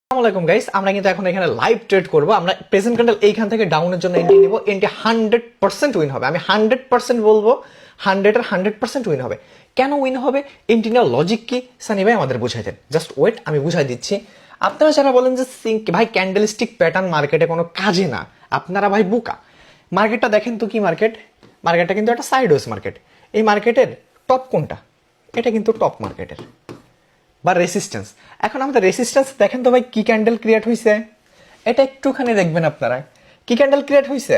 আসসালামু আলাইকুম গাইস, আমরা কিন্তু এখন এখানে লাইভ ট্রেড করব। আমরা প্রেজেন্ট ক্যান্ডেল এইখান থেকে ডাউনের জন্য এন্ট্রি নিব। এন্ট্রি 100% উইন হবে। আমি 100% বলবো, 100% উইন হবে। কেন উইন হবে, এন্ট্রি নেওয়ার লজিক কি সানি ভাই আমাদের বুঝাই দেন। জাস্ট ওয়েট, আমি বুঝাই দিচ্ছি। আপনারা যারা বলেন যে ভাই ক্যান্ডেলস্টিক প্যাটার্ন মার্কেটে কোনো কাজে না, আপনারা ভাই বোকা। মার্কেটটা দেখেন তো কি মার্কেট। মার্কেটটা কিন্তু একটা সাইডওয়েজ মার্কেট। এই মার্কেটের টপ কোনটা? এটা কিন্তু টপ মার্কেটের বা রেসিস্ট্যান্স। এখন আমাদের রেসিস্ট্যান্স দেখেন তো ভাই, কি ক্যান্ডেল ক্রিয়েট হয়েছে, এটা একটুখানি দেখবেন আপনারা। কি ক্যান্ডেল ক্রিয়েট হয়েছে?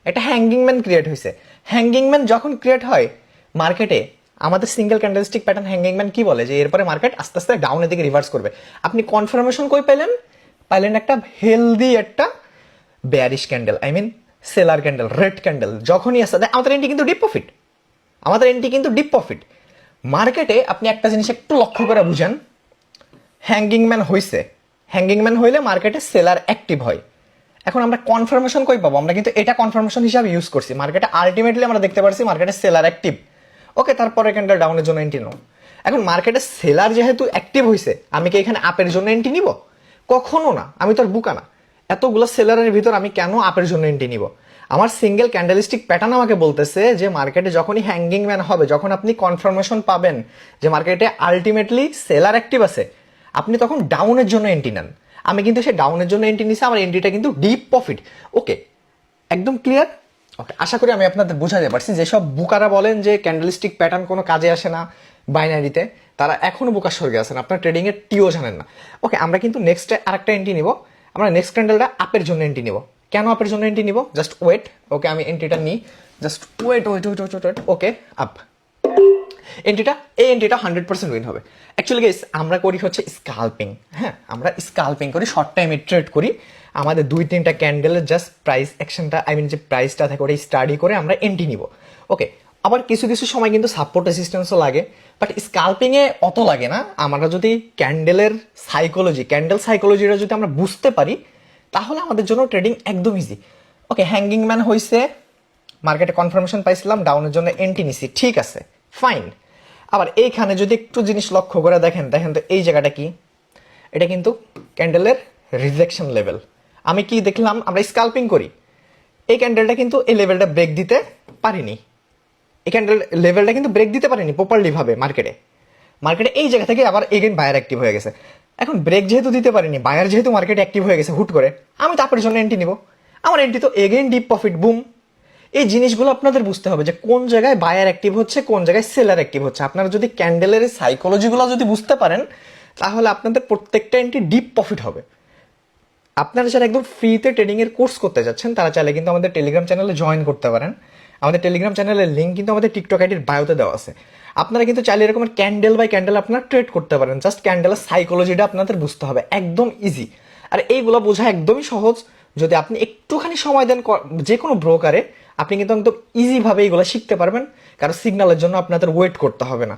এটা হ্যাঙ্গিং ম্যান ক্রিয়েট হয়েছে। হ্যাঙ্গিং ম্যান যখন ক্রিয়েট হয় মার্কেটে, আমাদের single candlestick pattern hanging man কি বলে যে এরপরে মার্কেট আস্তে আস্তে ডাউনের দিকে রিভার্স করবে। আপনি কনফার্মেশন কই পাইলেন? পাইলেন একটা হেলদি একটা bearish candle, I mean seller candle, red candle যখনই আসে। আমাদের এন্ট্রি কিন্তু ডিপ প্রফিট, আমাদের এন্ট্রি কিন্তু ডিপ প্রফিট। মার্কেটে আপনি একটা জিনিস একটু লক্ষ্য করে বুঝেন, হ্যাঙ্গিং ম্যান হইছে, হ্যাঙ্গিং ম্যান হইলে মার্কেটে সেলার অ্যাক্টিভ হয়। এখন আমরা কনফার্মেশন কই পাবো? আমরা কিন্তু এটা কনফার্মেশন হিসাবে ইউজ করছি। মার্কেটে আলটিমেটলি আমরা দেখতে পারছি মার্কেটে সেলার অ্যাক্টিভ। ওকে, তারপরে ক্যান্ডেল ডাউনের জন্য এন্ট্রি নাও। এখন মার্কেটে সেলার যেহেতু অ্যাক্টিভ হইছে, আমি কি এখানে আপের জন্য এন্ট্রি নিব? কখনো না, আমি তো আর বুকা না। এতগুলো সেলারের ভিতর আমি কেন আপের জন্য এন্ট্রি নিব? আমার সিঙ্গেল ক্যান্ডেলিস্টিক প্যাটার্ন আমাকে বলতেছে যে মার্কেটে যখনই হ্যাঙ্গিং ম্যান হবে, যখন আপনি কনফার্মেশন পাবেন যে মার্কেটে আলটিমেটলি সেলার অ্যাক্টিভ আছে, আপনি তখন ডাউনের জন্য এন্ট্রি নেন। আমি কিন্তু সে ডাউনের জন্য এন্ট্রি নিছি, আমার এন্ট্রিটা কিন্তু ডিপ প্রফিট। ওকে, একদম ক্লিয়ার। ওকে, আশা করি আমি আপনাদের বোঝাতে পারছি। যেসব বুকারা বলেন যে ক্যান্ডেলস্টিক প্যাটার্ন কোনো কাজে আসে না বাইনারিতে, তারা এখনো বোকার স্বর্গে আছেন, আপনার ট্রেডিং এর টিও জানেন না। ওকে, আমরা কিন্তু নেক্সট আরেকটা এন্ট্রি নিব। আমরা নেক্সট ক্যান্ডেলটা আপের জন্য এন্ট্রি নিব। কেন আপের জন্য এন্ট্রি নিব? Just wait. ওকে, আমি এন্ট্রিটা নিই, just wait wait wait wait wait. Okay, আপ এই এন্ট্রিটা 100% উইন হবে। অ্যাকচুয়ালি গাইস, আমরা করি হচ্ছে স্কাল্পিং। হ্যাঁ, আমরা স্কাল্পিং করি, শর্ট টাইমে ট্রেড করি। আমাদের 2-3টা ক্যান্ডেলের জাস্ট প্রাইস অ্যাকশনটা, আই মিন যে প্রাইসটা থাকে ওটা স্টাডি করে আমরা এন্ট্রি নিব। ওকে, আবার কিছু কিছু সময় কিন্তু সাপোর্ট রেসিস্ট্যান্সও লাগে, বাট স্কাল্পিংয়ে অত লাগে না। আমরা যদি ক্যান্ডেলের সাইকোলজি, ক্যান্ডেল সাইকোলজিটা যদি আমরা বুঝতে পারি, তাহলে আমাদের জন্য ট্রেডিং একদম ইজি। ওকে, হ্যাঙ্গিং ম্যান হয়েছে, মার্কেটে কনফার্মেশন পাইছিলাম, ডাউনের জন্য এন্ট্রি নিছি, ঠিক আছে, ফাইন। আবার এইখানে যদি একটু জিনিস লক্ষ্য করে দেখেন, দেখেন তো এই জায়গাটা কি, এটা কিন্তু ক্যান্ডেলের রিজেকশন লেভেল। আমি কি দেখলাম, আমরা স্কাল্পিং করি, এই ক্যান্ডেলটা কিন্তু এই লেভেলটা ব্রেক দিতে পারিনি। এই ক্যান্ডেল লেভেলটা কিন্তু ব্রেক দিতে পারিনি প্রপারলি ভাবে। মার্কেটে এই জায়গা থেকে আবার এগেইন বায়ার অ্যাক্টিভ হয়ে গেছে। এখন ব্রেক যেহেতু দিতে পারিনি, বায়ার যেহেতু মার্কেটে অ্যাক্টিভ হয়ে গেছে হুট করে, আমি তারপরে জন্য এন্ট্রি নিব। আমার এন্ট্রি তো এগেইন ডিপ প্রফিট, বুম। এই জিনিসগুলো আপনাদের বুঝতে হবে যে কোন জায়গায় বায়ার অ্যাক্টিভ হচ্ছে, কোন জায়গায় সেলার অ্যাক্টিভ হচ্ছে। আপনারা যদি ক্যান্ডেলের সাইকোলজিগুলো যদি বুঝতে পারেন, তাহলে আপনাদের প্রত্যেকটা এন্ট্রি ডিপ প্রফিট হবে। আপনারা যারা একদম ফ্রিতে ট্রেডিং এর কোর্স করতে যাচ্ছেন, তারা চাইলে কিন্তু আমাদের টেলিগ্রাম চ্যানেলে জয়েন করতে পারেন। আমাদের টেলিগ্রাম চ্যানেলের লিঙ্ক কিন্তু আমাদের টিকটক আইডির বায়োতে দেওয়া আছে। আপনারা কিন্তু চাইলে এরকম ক্যান্ডেল বাই ক্যান্ডেল আপনারা ট্রেড করতে পারেন। জাস্ট ক্যান্ডেলের সাইকোলজিটা আপনাদের বুঝতে হবে, একদম ইজি। আর এইগুলো বোঝা একদমই সহজ। যদি আপনি একটুখানি সময় দেন যে কোনো ব্রোকারে, আপনি কিন্তু একদম ইজিভাবে এইগুলো শিখতে পারবেন। কারণ সিগন্যালের জন্য আপনাদের ওয়েট করতে হবে না।